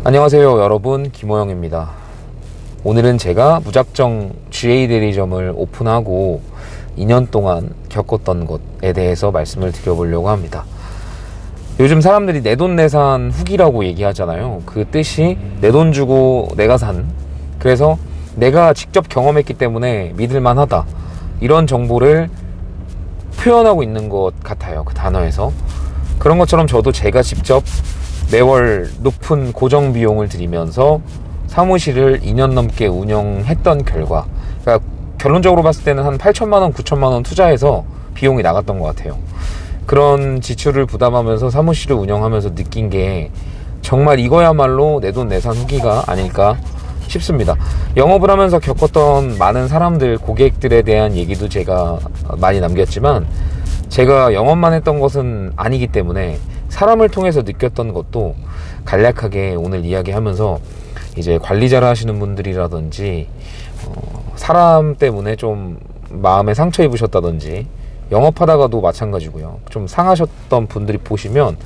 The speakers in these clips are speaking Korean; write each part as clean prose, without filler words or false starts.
안녕하세요 여러분, 김호영입니다. 오늘은 제가 무작정 GA 대리점을 오픈하고 2년 동안 겪었던 것에 대해서 말씀을 드려보려고 합니다. 요즘 사람들이 내돈내산 후기라고 얘기하잖아요. 그 뜻이 내 돈 주고 내가 산, 그래서 내가 직접 경험했기 때문에 믿을만하다, 이런 정보를 표현하고 있는 것 같아요. 그 단어에서. 그런 것처럼 저도 제가 직접 매월 높은 고정 비용을 들이면서 사무실을 2년 넘게 운영했던 결과, 그러니까 결론적으로 봤을 때는 한 8천만원, 9천만원 투자해서 비용이 나갔던 것 같아요. 그런 지출을 부담하면서 사무실을 운영하면서 느낀 게 정말 이거야말로 내돈내산 후기가 아닐까 싶습니다. 영업을 하면서 겪었던 많은 사람들, 고객들에 대한 얘기도 제가 많이 남겼지만, 제가 영업만 했던 것은 아니기 때문에 사람을 통해서 느꼈던 것도 간략하게 오늘 이야기하면서, 이제 관리자를 하시는 분들이라든지 사람 때문에 좀 마음에 상처 입으셨다든지, 영업하다가도 마찬가지고요, 좀 상하셨던 분들이 보시면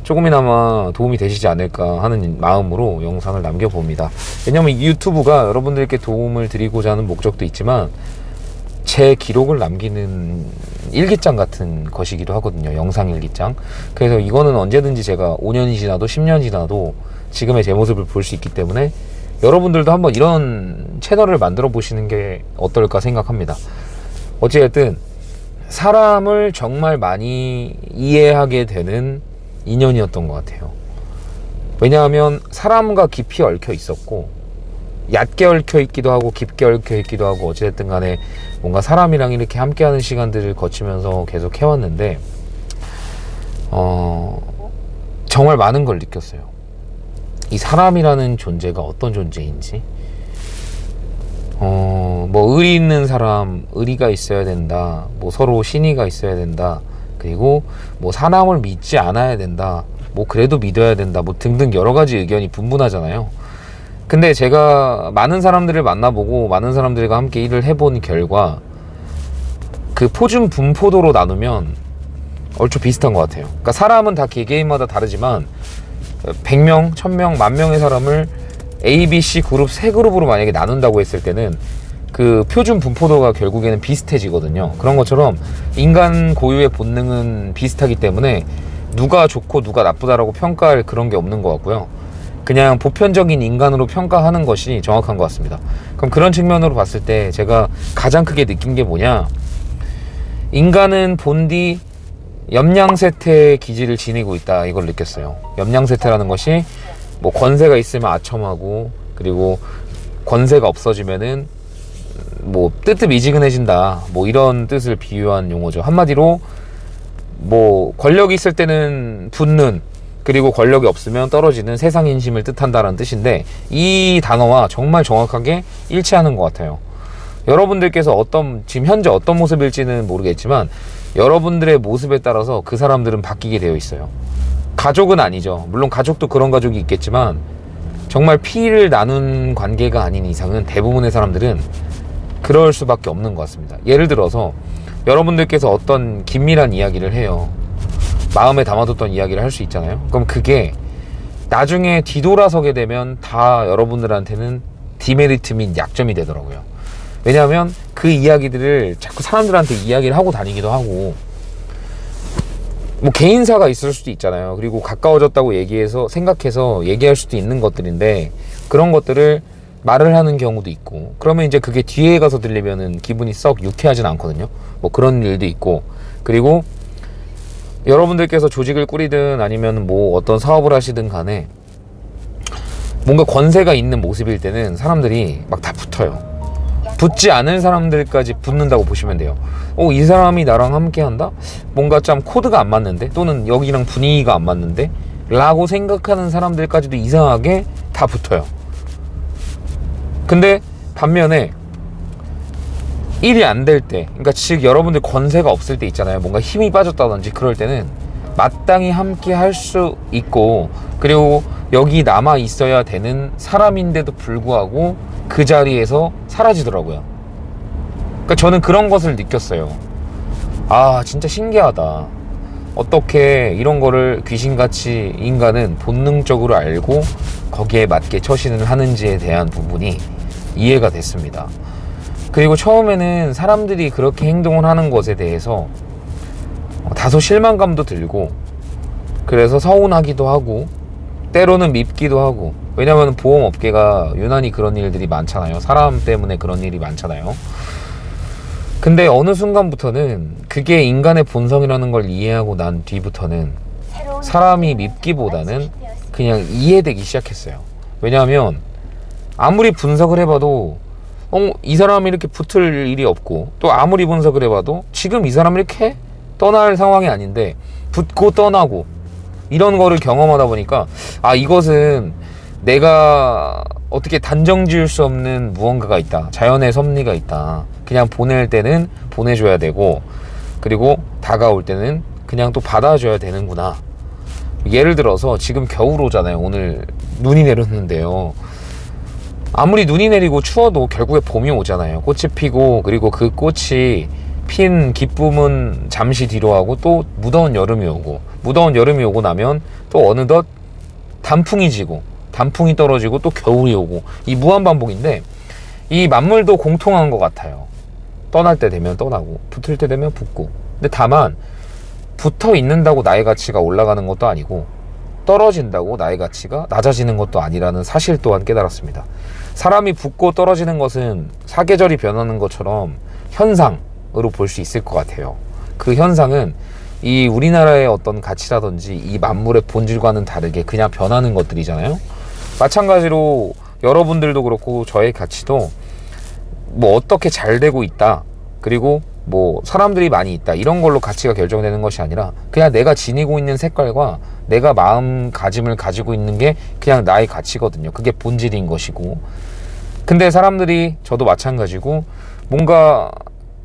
조금이나마 도움이 되시지 않을까 하는 마음으로 영상을 남겨봅니다. 왜냐면 유튜브가 여러분들께 도움을 드리고자 하는 목적도 있지만 제 기록을 남기는 일기장 같은 것이기도 하거든요. 영상 일기장. 그래서 이거는 언제든지 제가 5년이 지나도 10년이 지나도 지금의 제 모습을 볼 수 있기 때문에 여러분들도 한번 이런 채널을 만들어 보시는 게 어떨까 생각합니다. 어찌됐든 사람을 정말 많이 이해하게 되는 2년이었던 것 같아요. 왜냐하면 사람과 깊이 얽혀 있었고, 얕게 얽혀 있기도 하고 깊게 얽혀 있기도 하고, 어찌됐든 간에 뭔가 사람이랑 이렇게 함께하는 시간들을 거치면서 계속 해왔는데 정말 많은 걸 느꼈어요. 이 사람이라는 존재가 어떤 존재인지, 뭐 의리 있는 사람, 의리가 있어야 된다, 뭐 서로 신의가 있어야 된다, 그리고 뭐 사람을 믿지 않아야 된다, 뭐 그래도 믿어야 된다, 뭐 등등 여러 가지 의견이 분분하잖아요. 근데 제가 많은 사람들을 만나보고 많은 사람들과 함께 일을 해본 결과, 그 포준 분포도로 나누면 얼추 비슷한 것 같아요. 그러니까 사람은 다 개개인마다 다르지만 100명, 1000명, 10,000명의 사람을 A, B, C 그룹 3그룹으로 만약에 나눈다고 했을 때는 그 표준 분포도가 결국에는 비슷해지거든요. 그런 것처럼 인간 고유의 본능은 비슷하기 때문에 누가 좋고 누가 나쁘다라고 평가할 그런 게 없는 것 같고요. 그냥 보편적인 인간으로 평가하는 것이 정확한 것 같습니다. 그럼 그런 측면으로 봤을 때 제가 가장 크게 느낀 게 뭐냐, 인간은 본디 염량세태의 기질을 지니고 있다, 이걸 느꼈어요. 염량세태라는 것이 뭐 권세가 있으면 아첨하고, 그리고 권세가 없어지면은 뭐 뜨뜻미지근해진다, 뭐 이런 뜻을 비유한 용어죠. 한마디로 뭐 권력이 있을 때는 붙는, 그리고 권력이 없으면 떨어지는 세상 인심을 뜻한다는 뜻인데, 이 단어와 정말 정확하게 일치하는 것 같아요. 여러분들께서 지금 현재 어떤 모습일지는 모르겠지만 여러분들의 모습에 따라서 그 사람들은 바뀌게 되어 있어요. 가족은 아니죠. 물론 가족도 그런 가족이 있겠지만 정말 피를 나눈 관계가 아닌 이상은 대부분의 사람들은 그럴 수밖에 없는 것 같습니다. 예를 들어서 여러분들께서 어떤 긴밀한 이야기를 해요. 마음에 담아뒀던 이야기를 할 수 있잖아요. 그럼 그게 나중에 뒤돌아서게 되면 다 여러분들한테는 디메리트 및 약점이 되더라고요. 왜냐하면 그 이야기들을 자꾸 사람들한테 이야기를 하고 다니기도 하고, 뭐 개인사가 있을 수도 있잖아요. 그리고 가까워졌다고 생각해서 얘기할 수도 있는 것들인데, 그런 것들을 말을 하는 경우도 있고, 그러면 이제 그게 뒤에 가서 들리면은 기분이 썩 유쾌하진 않거든요. 뭐 그런 일도 있고, 그리고 여러분들께서 조직을 꾸리든 아니면 뭐 어떤 사업을 하시든 간에 뭔가 권세가 있는 모습일 때는 사람들이 막 다 붙어요. 붙지 않은 사람들까지 붙는다고 보시면 돼요. 이 사람이 나랑 함께 한다? 뭔가 좀 코드가 안 맞는데? 또는 여기랑 분위기가 안 맞는데? 라고 생각하는 사람들까지도 이상하게 다 붙어요. 근데 반면에 일이 안 될 때, 그러니까 즉 여러분들 권세가 없을 때 있잖아요. 뭔가 힘이 빠졌다든지 그럴 때는 마땅히 함께 할 수 있고, 그리고 여기 남아 있어야 되는 사람인데도 불구하고 그 자리에서 사라지더라고요. 그러니까 저는 그런 것을 느꼈어요. 아, 진짜 신기하다. 어떻게 이런 거를 귀신같이 인간은 본능적으로 알고 거기에 맞게 처신을 하는지에 대한 부분이 이해가 됐습니다. 그리고 처음에는 사람들이 그렇게 행동을 하는 것에 대해서 다소 실망감도 들고, 그래서 서운하기도 하고 때로는 밉기도 하고, 왜냐면 보험업계가 유난히 그런 일들이 많잖아요. 사람 때문에 그런 일이 많잖아요. 근데 어느 순간부터는 그게 인간의 본성이라는 걸 이해하고 난 뒤부터는 사람이 밉기보다는 그냥 이해되기 시작했어요. 왜냐하면 아무리 분석을 해봐도 이 사람이 이렇게 붙을 일이 없고, 또 아무리 분석을 해봐도 지금 이 사람이 이렇게 떠날 상황이 아닌데 붙고 떠나고 이런 거를 경험하다 보니까, 아, 이것은 내가 어떻게 단정 지을 수 없는 무언가가 있다. 자연의 섭리가 있다. 그냥 보낼 때는 보내줘야 되고, 그리고 다가올 때는 그냥 또 받아줘야 되는구나. 예를 들어서 지금 겨울 오잖아요. 오늘 눈이 내렸는데요. 아무리 눈이 내리고 추워도 결국에 봄이 오잖아요. 꽃이 피고, 그리고 그 꽃이 핀 기쁨은 잠시 뒤로 하고 또 무더운 여름이 오고, 무더운 여름이 오고 나면 또 어느덧 단풍이 지고, 단풍이 떨어지고 또 겨울이 오고, 이 무한반복인데 이 만물도 공통한 것 같아요. 떠날 때 되면 떠나고 붙을 때 되면 붙고. 근데 다만 붙어 있는다고 나의 가치가 올라가는 것도 아니고 떨어진다고 나의 가치가 낮아지는 것도 아니라는 사실 또한 깨달았습니다. 사람이 붙고 떨어지는 것은 사계절이 변하는 것처럼 현상으로 볼 수 있을 것 같아요. 그 현상은 이 우리나라의 어떤 가치라든지 이 만물의 본질과는 다르게 그냥 변하는 것들이잖아요. 마찬가지로 여러분들도 그렇고 저의 가치도 뭐 어떻게 잘 되고 있다, 그리고 뭐 사람들이 많이 있다, 이런 걸로 가치가 결정되는 것이 아니라 그냥 내가 지니고 있는 색깔과 내가 마음가짐을 가지고 있는 게 그냥 나의 가치거든요. 그게 본질인 것이고. 근데 사람들이, 저도 마찬가지고, 뭔가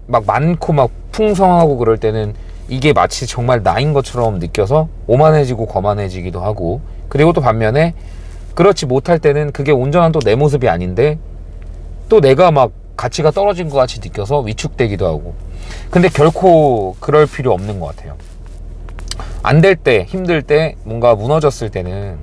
막 많고 막 풍성하고 그럴 때는 이게 마치 정말 나인 것처럼 느껴서 오만해지고 거만해지기도 하고, 그리고 또 반면에 그렇지 못할 때는 그게 온전한 또 내 모습이 아닌데 또 내가 막 가치가 떨어진 것 같이 느껴서 위축되기도 하고. 근데 결코 그럴 필요 없는 것 같아요. 안 될 때, 힘들 때, 뭔가 무너졌을 때는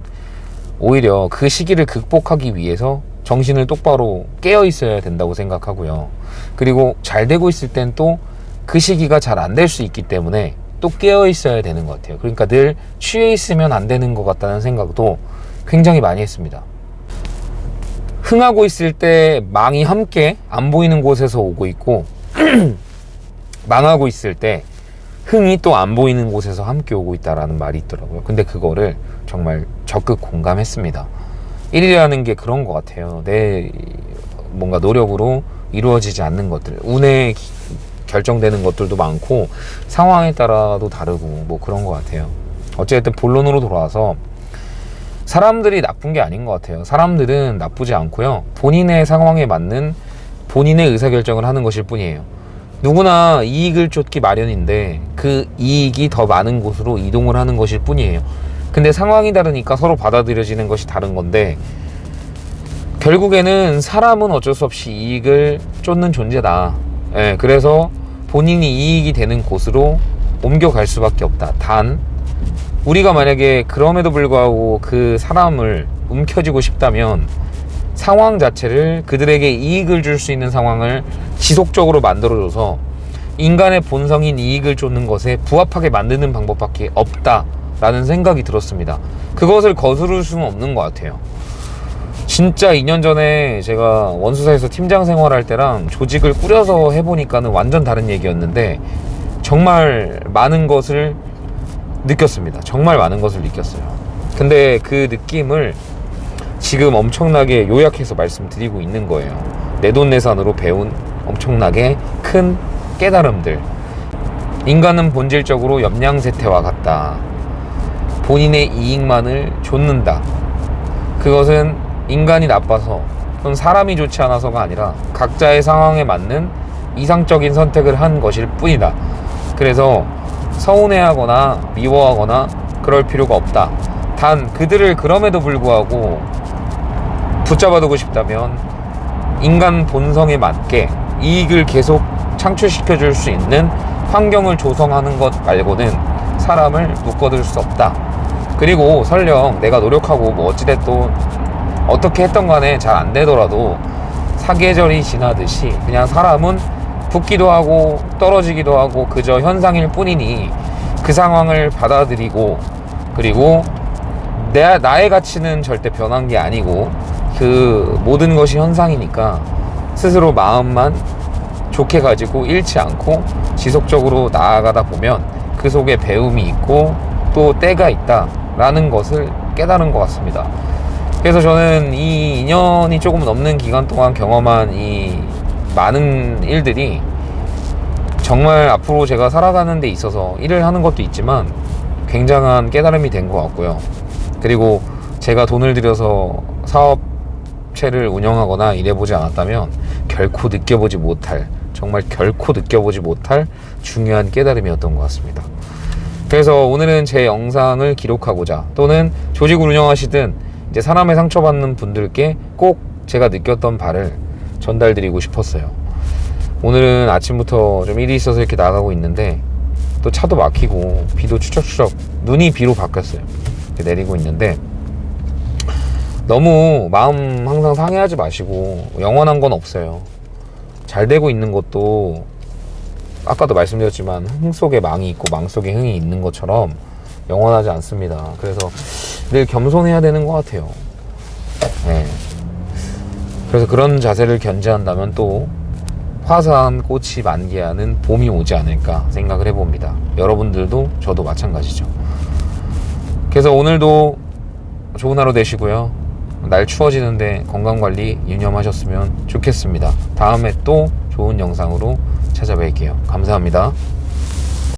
오히려 그 시기를 극복하기 위해서 정신을 똑바로 깨어 있어야 된다고 생각하고요. 그리고 잘 되고 있을 땐 또 그 시기가 잘 안 될 수 있기 때문에 또 깨어 있어야 되는 것 같아요. 그러니까 늘 취해 있으면 안 되는 것 같다는 생각도 굉장히 많이 했습니다. 흥하고 있을 때 망이 함께 안 보이는 곳에서 오고 있고, 망하고 있을 때 흥이 또 안 보이는 곳에서 함께 오고 있다라는 말이 있더라고요. 근데 그거를 정말 적극 공감했습니다. 일이라는 게 그런 것 같아요. 내 뭔가 노력으로 이루어지지 않는 것들, 운에 결정되는 것들도 많고 상황에 따라도 다르고 뭐 그런 것 같아요. 어쨌든 본론으로 돌아와서 사람들이 나쁜 게 아닌 것 같아요. 사람들은 나쁘지 않고요. 본인의 상황에 맞는 본인의 의사결정을 하는 것일 뿐이에요. 누구나 이익을 쫓기 마련인데 그 이익이 더 많은 곳으로 이동을 하는 것일 뿐이에요. 근데 상황이 다르니까 서로 받아들여지는 것이 다른 건데, 결국에는 사람은 어쩔 수 없이 이익을 쫓는 존재다. 예, 그래서 본인이 이익이 되는 곳으로 옮겨갈 수밖에 없다. 단 우리가 만약에 그럼에도 불구하고 그 사람을 움켜쥐고 싶다면 상황 자체를 그들에게 이익을 줄 수 있는 상황을 지속적으로 만들어줘서 인간의 본성인 이익을 쫓는 것에 부합하게 만드는 방법밖에 없다라는 생각이 들었습니다. 그것을 거스를 수는 없는 것 같아요. 진짜 2년 전에 제가 원수사에서 팀장 생활할 때랑 조직을 꾸려서 해보니까는 완전 다른 얘기였는데 정말 많은 것을 느꼈습니다. 정말 많은 것을 느꼈어요. 근데 그 느낌을 지금 엄청나게 요약해서 말씀드리고 있는 거예요. 내돈내산으로 배운 엄청나게 큰 깨달음들. 인간은 본질적으로 염량세태와 같다. 본인의 이익만을 좇는다. 그것은 인간이 나빠서 또는 사람이 좋지 않아서가 아니라 각자의 상황에 맞는 이상적인 선택을 한 것일 뿐이다. 그래서 서운해하거나 미워하거나 그럴 필요가 없다. 단 그들을 그럼에도 불구하고 붙잡아두고 싶다면 인간 본성에 맞게 이익을 계속 창출시켜 줄 수 있는 환경을 조성하는 것 말고는 사람을 묶어둘 수 없다. 그리고 설령 내가 노력하고 뭐 어찌됐든 어떻게 했던 간에 잘 안 되더라도 사계절이 지나듯이 그냥 사람은 붙기도 하고 떨어지기도 하고 그저 현상일 뿐이니 그 상황을 받아들이고, 그리고 나의 가치는 절대 변한 게 아니고 그 모든 것이 현상이니까 스스로 마음만 좋게 가지고 잃지 않고 지속적으로 나아가다 보면 그 속에 배움이 있고 또 때가 있다라는 것을 깨달은 것 같습니다. 그래서 저는 이 2년이 조금 넘는 기간 동안 경험한 이 많은 일들이 정말 앞으로 제가 살아가는 데 있어서 일을 하는 것도 있지만 굉장한 깨달음이 된 것 같고요. 그리고 제가 돈을 들여서 사업체를 운영하거나 일해보지 않았다면 결코 느껴보지 못할, 정말 결코 느껴보지 못할 중요한 깨달음이었던 것 같습니다. 그래서 오늘은 제 영상을 기록하고자, 또는 조직을 운영하시든 이제 사람의 상처받는 분들께 꼭 제가 느꼈던 바를 전달드리고 싶었어요. 오늘은 아침부터 좀 일이 있어서 이렇게 나가고 있는데 또 차도 막히고 비도 추적추적, 눈이 비로 바뀌었어요. 이렇게 내리고 있는데 너무 마음 항상 상해하지 마시고, 영원한 건 없어요. 잘 되고 있는 것도 아까도 말씀드렸지만 흥 속에 망이 있고 망 속에 흥이 있는 것처럼 영원하지 않습니다. 그래서 늘 겸손해야 되는 것 같아요. 네. 그래서 그런 자세를 견지한다면 또 화사한 꽃이 만개하는 봄이 오지 않을까 생각을 해봅니다. 여러분들도 저도 마찬가지죠. 그래서 오늘도 좋은 하루 되시고요. 날 추워지는데 건강관리 유념하셨으면 좋겠습니다. 다음에 또 좋은 영상으로 찾아뵐게요. 감사합니다.